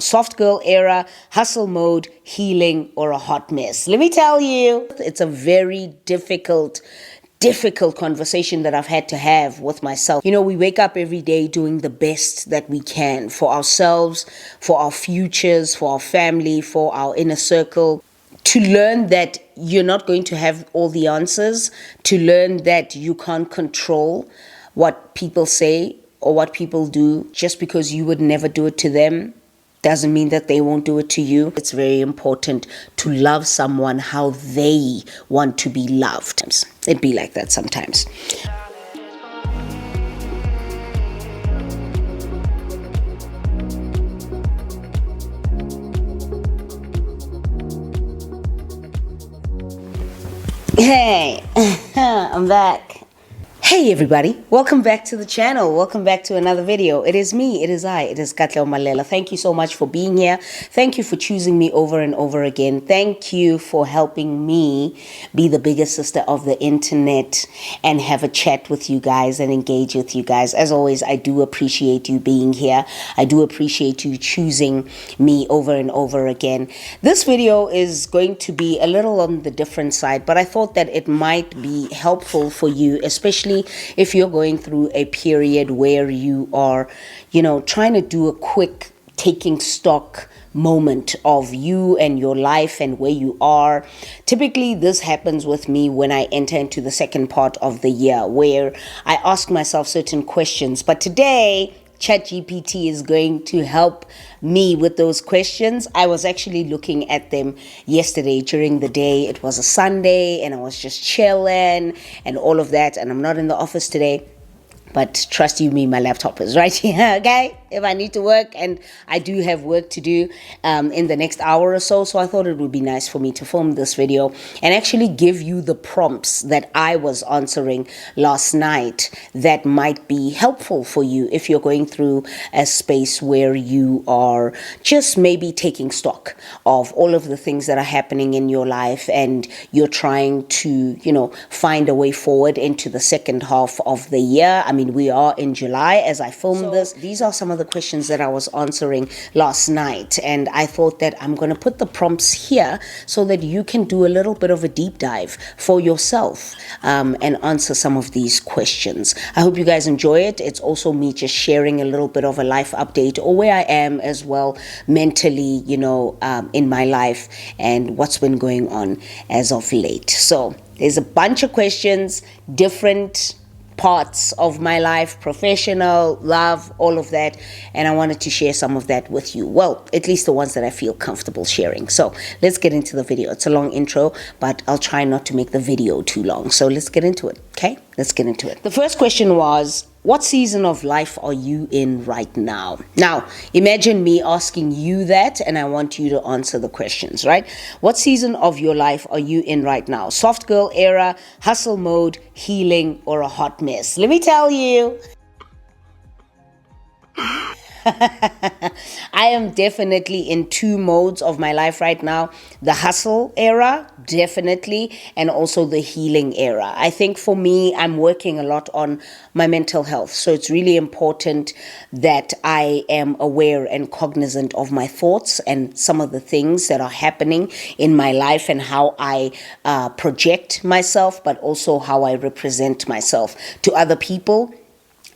Soft girl era, hustle mode, healing, or a hot mess? Let me tell you, it's a very difficult conversation that I've had to have with myself. You know, we wake up every day doing the best that we can for ourselves, for our futures, for our family, for our inner circle. To learn that you're not going to have all the answers, to learn that you can't control what people say or what people do just because you would never do it to them doesn't mean that they won't do it to you. It's very important to love someone how they want to be loved. It'd be like that sometimes. Hey, I'm back. Hey everybody, welcome back to the channel. Welcome back to another video. It is me, it is Katleho. Thank you so much for being here. Thank you for choosing me over and over again. Thank you for helping me be the biggest sister of the internet and have a chat with you guys and engage with you guys. As always, I do appreciate you being here. I do appreciate you choosing me over and over again. This video is going to be a little on the different side, but I thought that it might be helpful for you, especially if you're going through a period where you are, trying to do a quick taking stock moment of you and your life and where you are. Typically, this happens with me when I enter into the second part of the year where I ask myself certain questions. But today, ChatGPT is going to help me with those questions. I was actually looking at them yesterday during the day. It was a Sunday and I was just chilling and all of that. And I'm not in the office today. But trust you me, my laptop is right here, okay? If I need to work, and I do have work to do in the next hour or so. So I thought it would be nice for me to film this video and actually give you the prompts that I was answering last night that might be helpful for you if you're going through a space where you are just maybe taking stock of all of the things that are happening in your life and you're trying to, find a way forward into the second half of the year. I mean, we are in July as I film this. These are some of the questions that I was answering last night, and I thought that I'm going to put the prompts here so that you can do a little bit of a deep dive for yourself and answer some of these questions. I hope you guys enjoy it. It's also me just sharing a little bit of a life update or where I am as well mentally, in my life and what's been going on as of late. So there's a bunch of questions, different parts of my life, professional, love, all of that, and I wanted to share some of that with you. Well, at least the ones that I feel comfortable sharing. So let's get into the video. It's a long intro, but I'll try not to make the video too long. So let's get into it, okay? Let's get into it. The first question was, what season of life are you in right now? Now, imagine me asking you that, and I want you to answer the questions, right? What season of your life are you in right now? Soft girl era, hustle mode, healing, or a hot mess? Let me tell you. I am definitely in two modes of my life right now. The hustle era, definitely, and also the healing era. I think for me, I'm working a lot on my mental health. So it's really important that I am aware and cognizant of my thoughts and some of the things that are happening in my life and how I project myself, but also how I represent myself to other people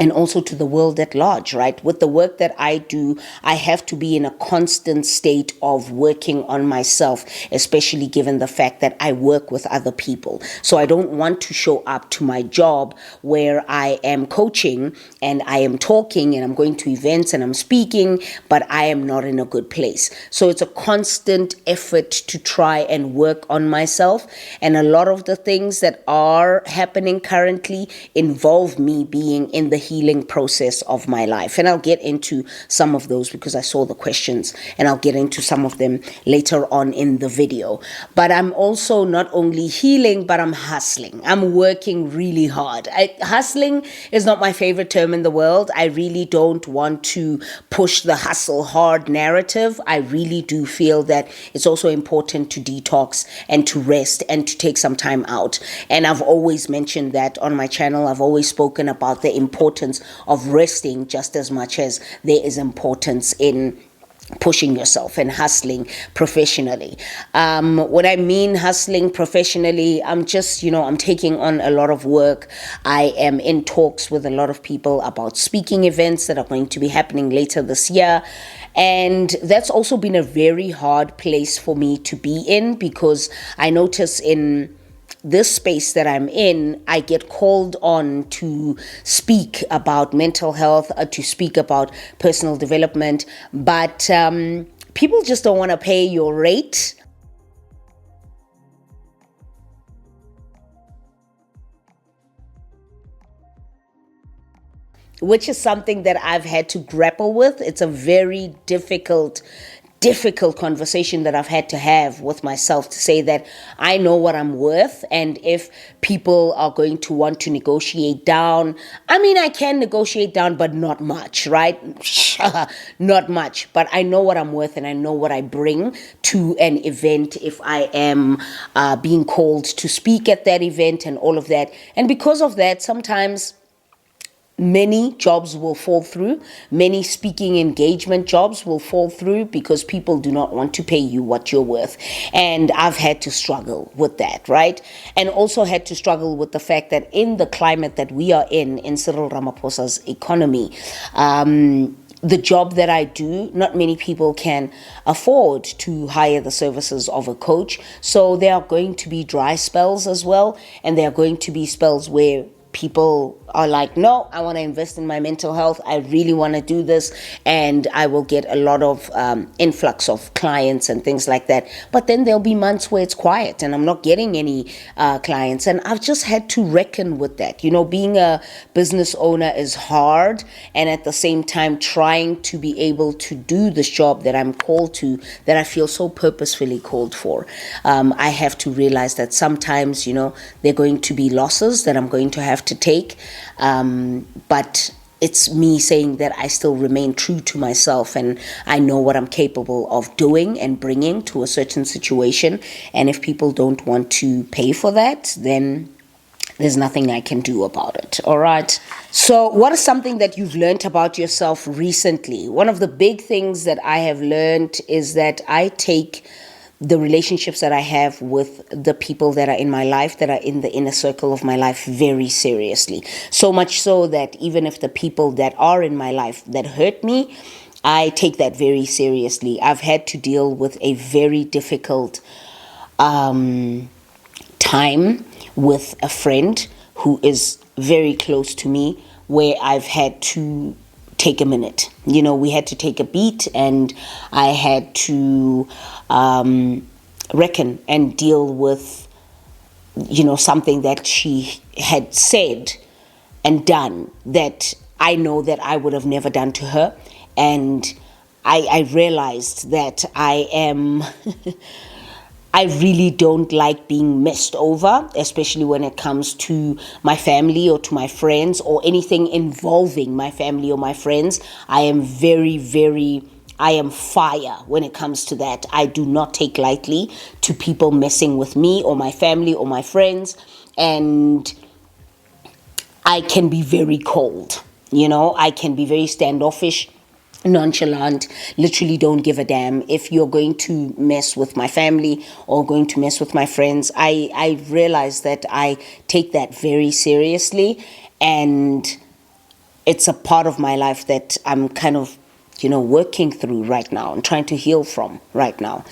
and also to the world at large, right? With the work that I do, I have to be in a constant state of working on myself, especially given the fact that I work with other people. So I don't want to show up to my job where I am coaching and I am talking and I'm going to events and I'm speaking, but I am not in a good place. So it's a constant effort to try and work on myself. And a lot of the things that are happening currently involve me being in the healing process of my life. And I'll get into some of those because I saw the questions and I'll get into some of them later on in the video. But I'm also not only healing, but I'm hustling. I'm working really hard. Hustling is not my favorite term in the world. I really don't want to push the hustle hard narrative. I really do feel that it's also important to detox and to rest and to take some time out. And I've always mentioned that on my channel. I've always spoken about the importance of resting just as much as there is importance in pushing yourself and hustling professionally. What I mean hustling professionally, I'm just, I'm taking on a lot of work. I am in talks with a lot of people about speaking events that are going to be happening later this year. And that's also been a very hard place for me to be in, because I notice in this space that I'm in, I get called on to speak about mental health, to speak about personal development, but people just don't want to pay your rate. Which is something that I've had to grapple with. It's a very difficult conversation that I've had to have with myself, to say that I know what I'm worth, and if people are going to want to negotiate down, I mean, I can negotiate down, but not much, right? Not much, but I know what I'm worth, and I know what I bring to an event if I am being called to speak at that event and all of that. And because of that, sometimes many jobs will fall through. Many speaking engagement jobs will fall through because people do not want to pay you what you're worth. And I've had to struggle with that, right? And also had to struggle with the fact that in the climate that we are in Cyril Ramaphosa's economy, the job that I do, not many people can afford to hire the services of a coach. So there are going to be dry spells as well. And there are going to be spells where people are like, no, I want to invest in my mental health. I really want to do this. And I will get a lot of influx of clients and things like that. But then there'll be months where it's quiet and I'm not getting any clients. And I've just had to reckon with that. Being a business owner is hard. And at the same time, trying to be able to do this job that I'm called to, that I feel so purposefully called for. I have to realize that sometimes, there are going to be losses that I'm going to have to take. But it's me saying that I still remain true to myself, and I know what I'm capable of doing and bringing to a certain situation. And if people don't want to pay for that, then there's nothing I can do about it. All right. So what is something that you've learned about yourself recently? One of the big things that I have learned is that I take the relationships that I have with the people that are in my life, that are in the inner circle of my life, very seriously. So much so that even if the people that are in my life that hurt me, I take that very seriously. I've had to deal with a very difficult time with a friend who is very close to me, where I've had to take a minute. We had to take a beat, and I had to reckon and deal with, something that she had said and done that I know that I would have never done to her. And I realized that I am... I really don't like being messed over, especially when it comes to my family or to my friends or anything involving my family or my friends. I am I am fire when it comes to that. I do not take lightly to people messing with me or my family or my friends. And I can be very cold, I can be very standoffish, nonchalant, literally don't give a damn if you're going to mess with my family or going to mess with my friends. I realize that I take that very seriously, and it's a part of my life that I'm kind of, working through right now and trying to heal from right now.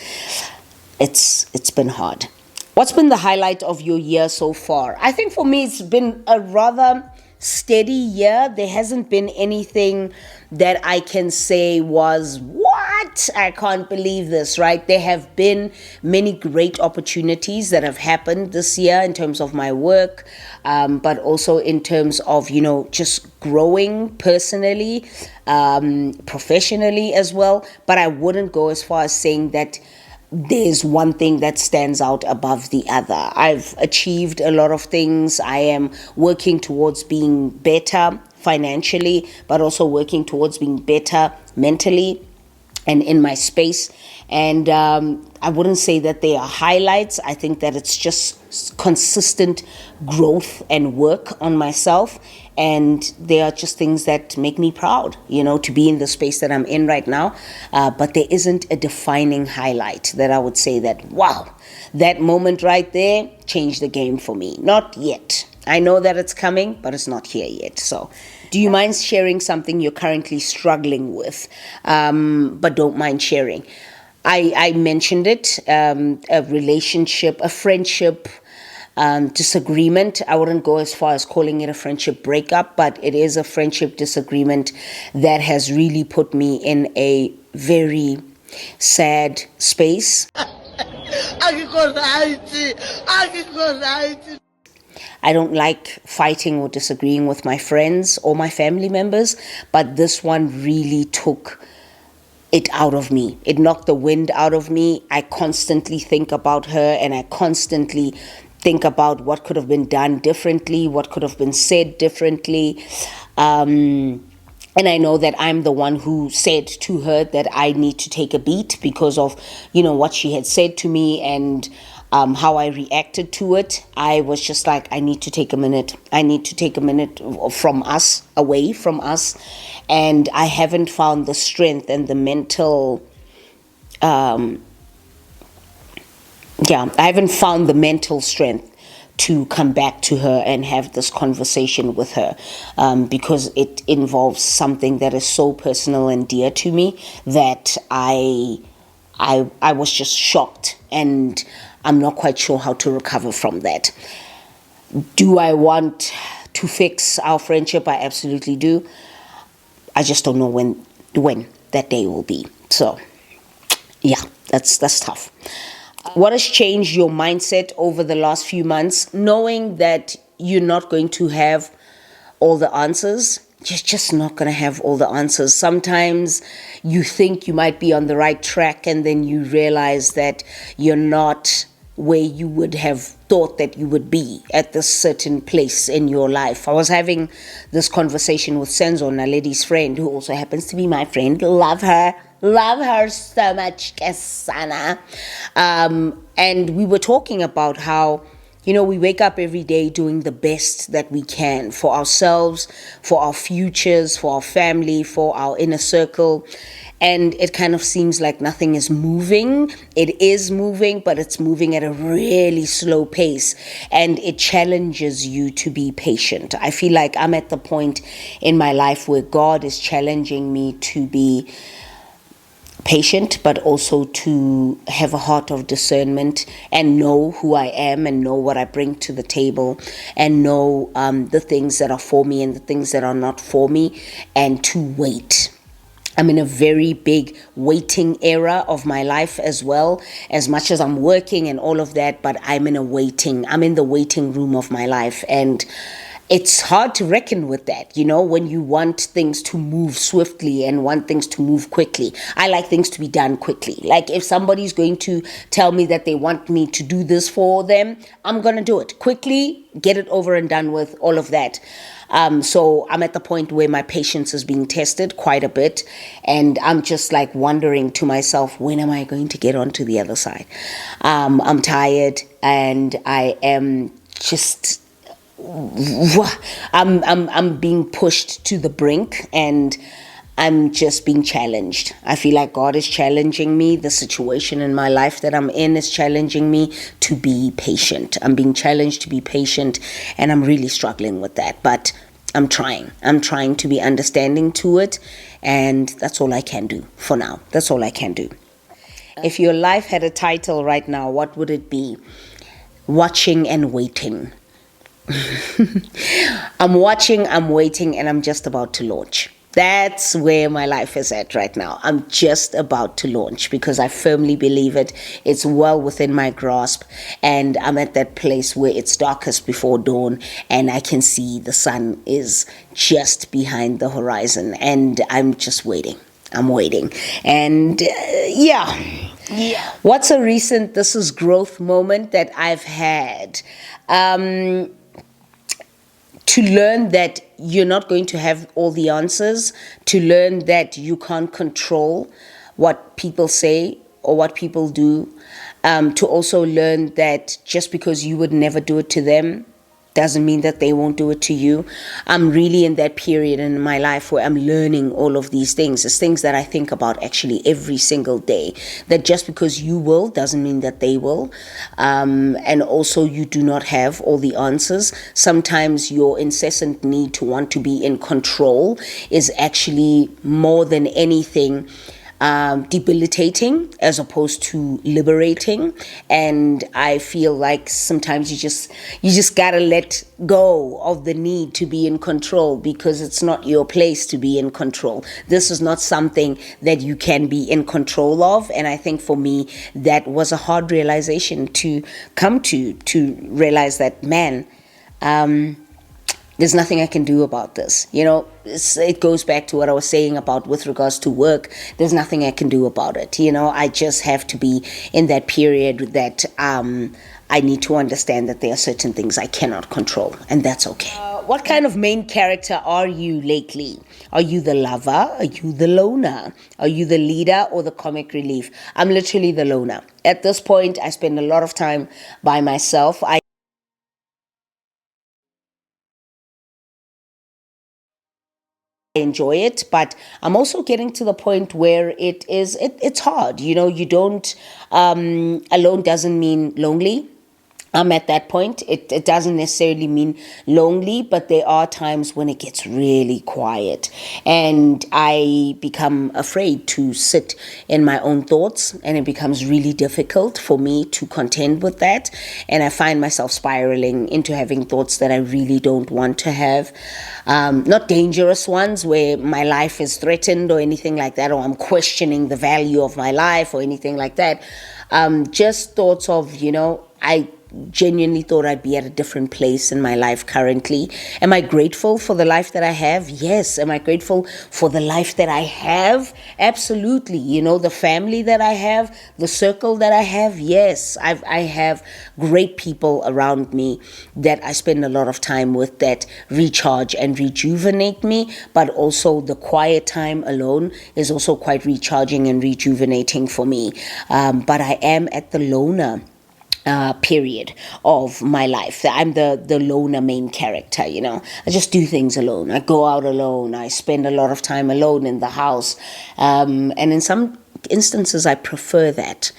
It's been hard. What's been the highlight of your year so far? I think for me, it's been a rather steady year. There hasn't been anything that I can say was, what? I can't believe this, right? There have been many great opportunities that have happened this year in terms of my work, but also in terms of, just growing personally, professionally as well. But I wouldn't go as far as saying that there's one thing that stands out above the other. I've achieved a lot of things. I am working towards being better financially, but also working towards being better mentally. and in my space. And I wouldn't say that they are highlights. I think that it's just consistent growth and work on myself. And they are just things that make me proud, to be in the space that I'm in right now. But there isn't a defining highlight that I would say that, wow, that moment right there changed the game for me. Not yet. I know that it's coming, but it's not here yet. So, do you mind sharing something you're currently struggling with, but don't mind sharing? I mentioned it, a relationship, a friendship disagreement. I wouldn't go as far as calling it a friendship breakup, but it is a friendship disagreement that has really put me in a very sad space. I don't like fighting or disagreeing with my friends or my family members, but this one really took it out of me. It knocked the wind out of me. I constantly think about her, and I constantly think about what could have been done differently, what could have been said differently. And I know that I'm the one who said to her that I need to take a beat because of, what she had said to me and how I reacted to it. I was just like, I need to take a minute. I need to take a minute from us, away from us. And I haven't found the strength and the mental, I haven't found the mental strength to come back to her and have this conversation with her, because it involves something that is so personal and dear to me that I was just shocked, and I'm not quite sure how to recover from that. Do I want to fix our friendship? I absolutely do. I just don't know when that day will be. So, yeah, that's tough. What has changed your mindset over the last few months, knowing that you're not going to have all the answers? You're just not going to have all the answers. Sometimes you think you might be on the right track, and then you realize that you're not where you would have thought that you would be at this certain place in your life. I was having this conversation with Senzo, Naledi's friend, who also happens to be my friend. Love her so much, Kesana. And we were talking about how, we wake up every day doing the best that we can for ourselves, for our futures, for our family, for our inner circle. And it kind of seems like nothing is moving. It is moving, but it's moving at a really slow pace. And it challenges you to be patient. I feel like I'm at the point in my life where God is challenging me to be patient, but also to have a heart of discernment and know who I am and know what I bring to the table and know the things that are for me and the things that are not for me, and to wait. I'm in a very big waiting era of my life as well, as much as I'm working and all of that, but I'm in the waiting room of my life. And it's hard to reckon with that, when you want things to move swiftly and want things to move quickly. I like things to be done quickly. Like if somebody's going to tell me that they want me to do this for them, I'm going to do it quickly, get it over and done with, all of that. So I'm at the point where my patience is being tested quite a bit, and I'm just like wondering to myself, when am I going to get onto the other side? I'm tired, and I am just, I'm being pushed to the brink, and I'm just being challenged. I feel like God is challenging me. The situation in my life that I'm in is challenging me to be patient. I'm being challenged to be patient, and I'm really struggling with that. But I'm trying. I'm trying to be understanding to it, and that's all I can do for now. That's all I can do. If your life had a title right now, what would it be? Watching and waiting. I'm watching, I'm waiting, and I'm just about to launch. That's where my life is at right now. I'm just about to launch because I firmly believe it. It's well within my grasp, and I'm at that place where it's darkest before dawn, and I can see the sun is just behind the horizon, and I'm just waiting. I'm waiting. And yeah. What's a recent this is growth moment that I've had? To learn that you're not going to have all the answers, to learn that you can't control what people say or what people do, to also learn that just because you would never do it to them doesn't mean that they won't do it to you. I'm really in that period in my life where I'm learning all of these things. It's things that I think about actually every single day. That just because you will doesn't mean that they will. And also you do not have all the answers. Sometimes your incessant need to want to be in control is actually more than anything debilitating as opposed to liberating. And I feel like sometimes you just gotta let go of the need to be in control, because it's not your place to be in control. This is not something that you can be in control of. And I think for me that was a hard realization to come to realize that, man, there's nothing I can do about this. It goes back to what I was saying about with regards to work. There's nothing I can do about it. I just have to be in that period that I need to understand that there are certain things I cannot control, and that's okay. What kind of main character are you lately? Are you the lover? Are you the loner? Are you the leader or the comic relief? I'm literally the loner. At this point, I spend a lot of time by myself. I enjoy it, but I'm also getting to the point where it's hard. You don't, alone doesn't mean lonely. I'm at that point. It doesn't necessarily mean lonely, but there are times when it gets really quiet and I become afraid to sit in my own thoughts, and it becomes really difficult for me to contend with that. And I find myself spiraling into having thoughts that I really don't want to have. Not dangerous ones where my life is threatened or anything like that, or I'm questioning the value of my life or anything like that. Just thoughts of, I genuinely thought I'd be at a different place in my life currently. Am I grateful for the life that I have? Yes. Am I grateful for the life that I have? Absolutely. The family that I have, the circle that I have. Yes. I have great people around me that I spend a lot of time with that recharge and rejuvenate me, but also the quiet time alone is also quite recharging and rejuvenating for me. But I am at the loner period of my life. I'm the loner main character. I just do things alone. I go out alone. I spend a lot of time alone in the house, and in some instances I prefer that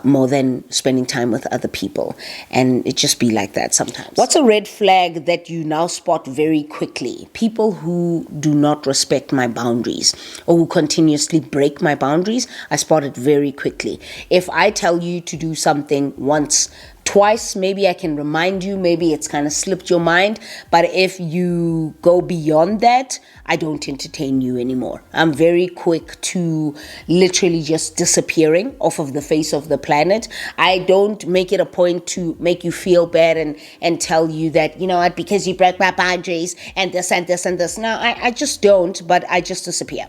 more than spending time with other people, and it just be like that sometimes. What's a red flag that you now spot very quickly? People who do not respect my boundaries or who continuously break my boundaries, I spot it very quickly. If I tell you to do something once, twice, maybe I can remind you, maybe it's kind of slipped your mind, but if you go beyond that, I don't entertain you anymore. I'm very quick to literally just disappearing off of the face of the planet. I don't make it a point to make you feel bad and tell you that, because you broke my boundaries and this and this and this. No, I just don't, but I just disappear.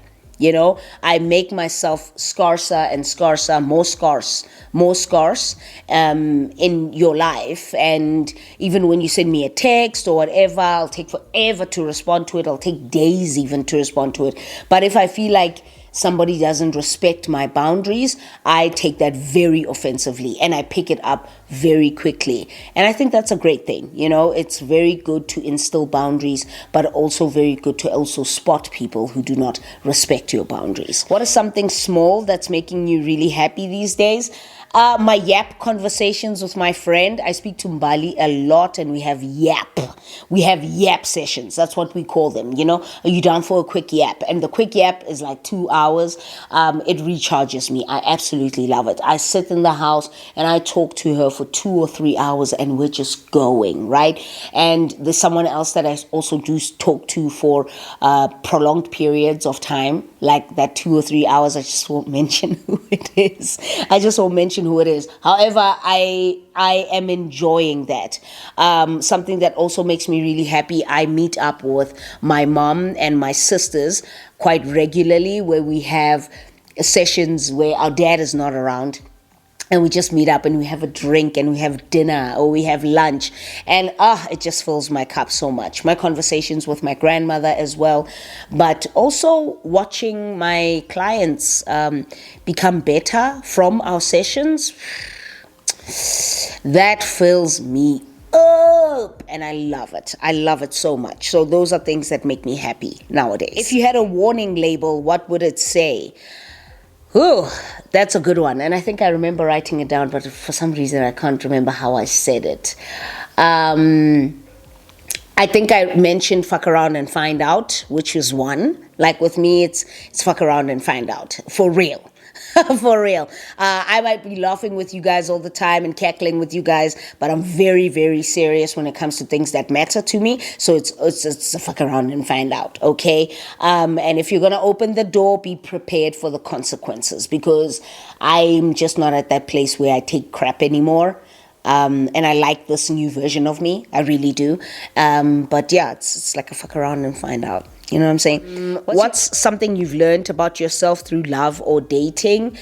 I make myself scarcer and scarcer, more scarce in your life. And even when you send me a text or whatever, I'll take forever to respond to it. I'll take days even to respond to it. But if I feel like somebody doesn't respect my boundaries, I take that very offensively and I pick it up very quickly. And I think that's a great thing. It's very good to instill boundaries, but also very good to also spot people who do not respect your boundaries. What is something small that's making you really happy these days? My yap conversations with my friend. I speak to Mbali a lot and we have yap. We have yap sessions. That's what we call them. Are you down for a quick yap? And the quick yap is like 2 hours. It recharges me. I absolutely love it. I sit in the house and I talk to her for 2 or 3 hours and we're just going, right? And there's someone else that I also do talk to for prolonged periods of time, like that 2 or 3 hours. I just won't mention who it is. However, I am enjoying that. Something that also makes me really happy, I meet up with my mom and my sisters quite regularly, where we have sessions where our dad is not around. and we just meet up and we have a drink and we have dinner or we have lunch, and it just fills my cup so much. My conversations with my grandmother as well, but also watching my clients become better from our sessions, that fills me up, and I love it so much. So those are things that make me happy nowadays. If you had a warning label, what would it say? Oh, that's a good one. And I think I remember writing it down, but for some reason I can't remember how I said it. I think I mentioned fuck around and find out, which is one. Like with me, it's fuck around and find out. For real. For real. I might be laughing with you guys all the time and cackling with you guys, but I'm very, very serious when it comes to things that matter to me. So it's a fuck around and find out, okay? And if you're going to open the door, be prepared for the consequences, because I'm just not at that place where I take crap anymore. And I like this new version of me. I really do. But yeah, it's like a fuck around and find out. You know what I'm saying? What's something you've learned about yourself through love or dating?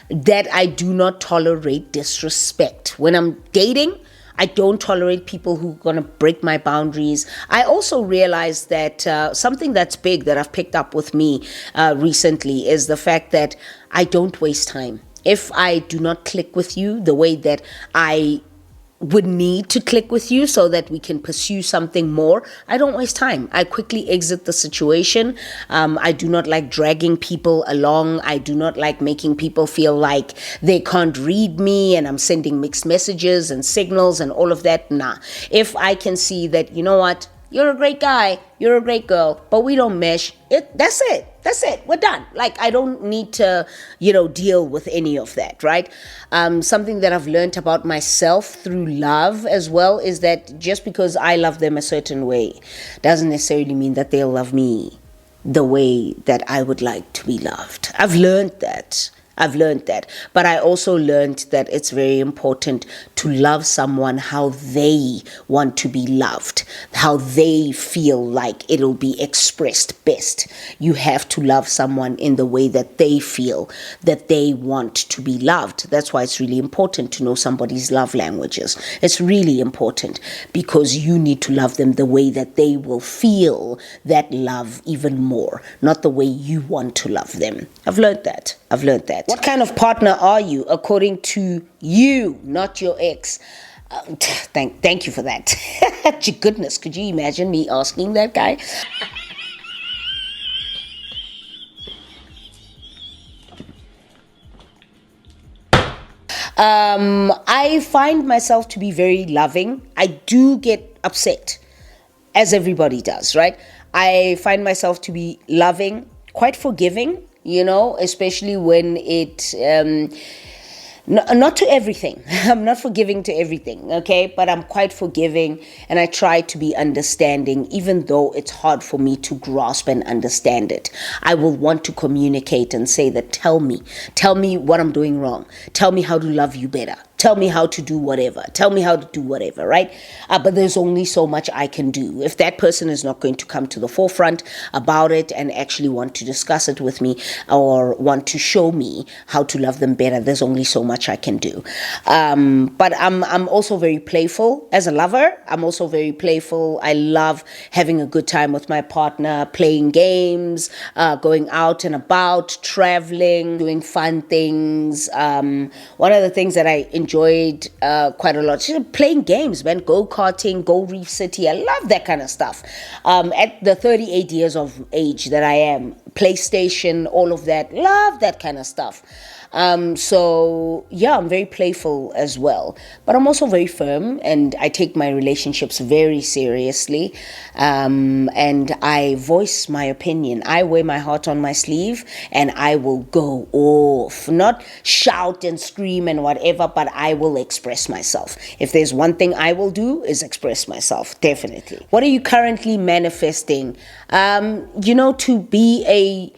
That I do not tolerate disrespect. When I'm dating, I don't tolerate people who are going to break my boundaries. I also realized that something that's big that I've picked up with me recently is the fact that I don't waste time. If I do not click with you the way that I would need to click with you so that we can pursue something more, I don't waste time. I quickly exit the situation. I do not like dragging people along. I do not like making people feel like they can't read me and I'm sending mixed messages and signals and all of that. Nah. If I can see that, you know what, you're a great guy, you're a great girl, but we don't mesh, that's it, we're done. Like, I don't need to, deal with any of that, right? Something that I've learned about myself through love as well is that just because I love them a certain way doesn't necessarily mean that they'll love me the way that I would like to be loved. I've learned that. But I also learned that it's very important to love someone how they want to be loved, how they feel like it'll be expressed best. You have to love someone in the way that they feel that they want to be loved. That's why it's really important to know somebody's love languages. It's really important because you need to love them the way that they will feel that love even more, not the way you want to love them. I've learned that. What kind of partner are you according to you, not your ex? Thank you for that. Goodness, could you imagine me asking that guy? I find myself to be very loving. I do get upset, as everybody does, right? I find myself to be loving, quite forgiving, especially when not to everything. I'm not forgiving to everything, okay? But I'm quite forgiving, and I try to be understanding, even though it's hard for me to grasp and understand it. I will want to communicate and say that, tell me what I'm doing wrong. Tell me how to love you better. Tell me how to do whatever. Right? But there's only so much I can do. If that person is not going to come to the forefront about it and actually want to discuss it with me or want to show me how to love them better, there's only so much I can do. But I'm also very playful as a lover. I'm also very playful. I love having a good time with my partner, playing games, going out and about, traveling, doing fun things. One of the things that I enjoyed quite a lot, playing games, man, go-karting, Go Reef City. I love that kind of stuff. At the 38 years of age that I am, PlayStation, all of that, love that kind of stuff. So yeah, I'm very playful as well, but I'm also very firm, and I take my relationships very seriously, and I voice my opinion. I wear my heart on my sleeve, and I will go off, not shout and scream and whatever, but I will express myself. If there's one thing I will do is express myself, definitely. What are you currently manifesting? To be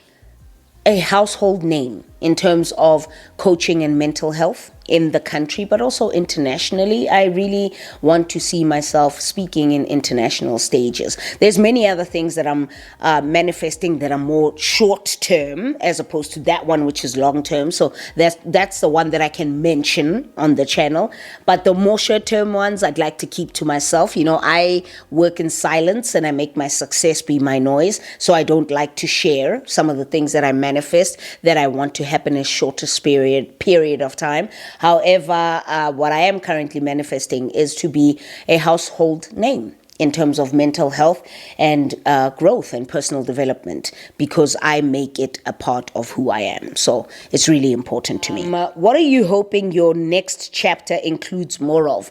a household name. in terms of coaching and mental health in the country, but also internationally. I really want to see myself speaking in international stages. There's many other things that I'm manifesting that are more short term as opposed to that one, which is long term. So that's the one that I can mention on the channel. But the more short term ones, I'd like to keep to myself. You know, I work in silence and I make my success be my noise. So I don't like to share some of the things that I manifest that I want to happen in shortest period of time. However, what I am currently manifesting is to be a household name in terms of mental health and growth and personal development, because I make it a part of who I am. So it's really important to me. What are you hoping your next chapter includes more of?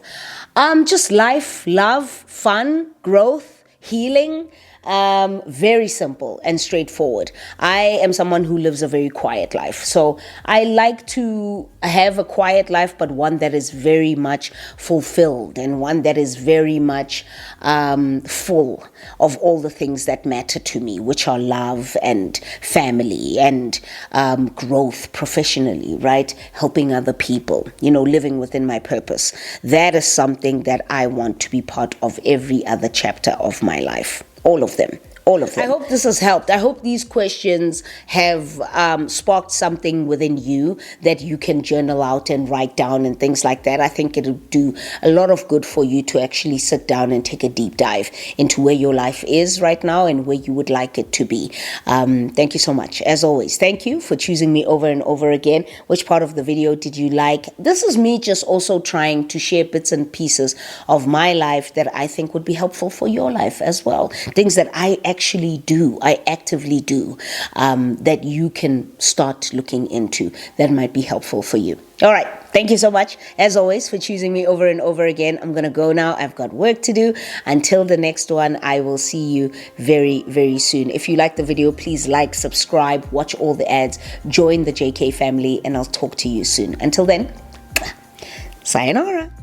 Just life, love, fun, growth, healing. Very simple and straightforward. I am someone who lives a very quiet life. So I like to have a quiet life, but one that is very much fulfilled and one that is very much full of all the things that matter to me, which are love and family and growth professionally, right? Helping other people, you know, living within my purpose. That is something that I want to be part of every other chapter of my life. All of them. I hope this has helped. I hope these questions have sparked something within you that you can journal out and write down and things like that. I think it'll do a lot of good for you to actually sit down and take a deep dive into where your life is right now and where you would like it to be. Thank you so much. As always, thank you for choosing me over and over again. Which part of the video did you like? This is me just also trying to share bits and pieces of my life that I think would be helpful for your life as well. Things that I actively do, that you can start looking into that might be helpful for you. All right. Thank you so much, as always, for choosing me over and over again. I'm going to go now. I've got work to do. Until the next one, I will see you very, very soon. If you like the video, please like, subscribe, watch all the ads, join the JK family, and I'll talk to you soon. Until then, sayonara.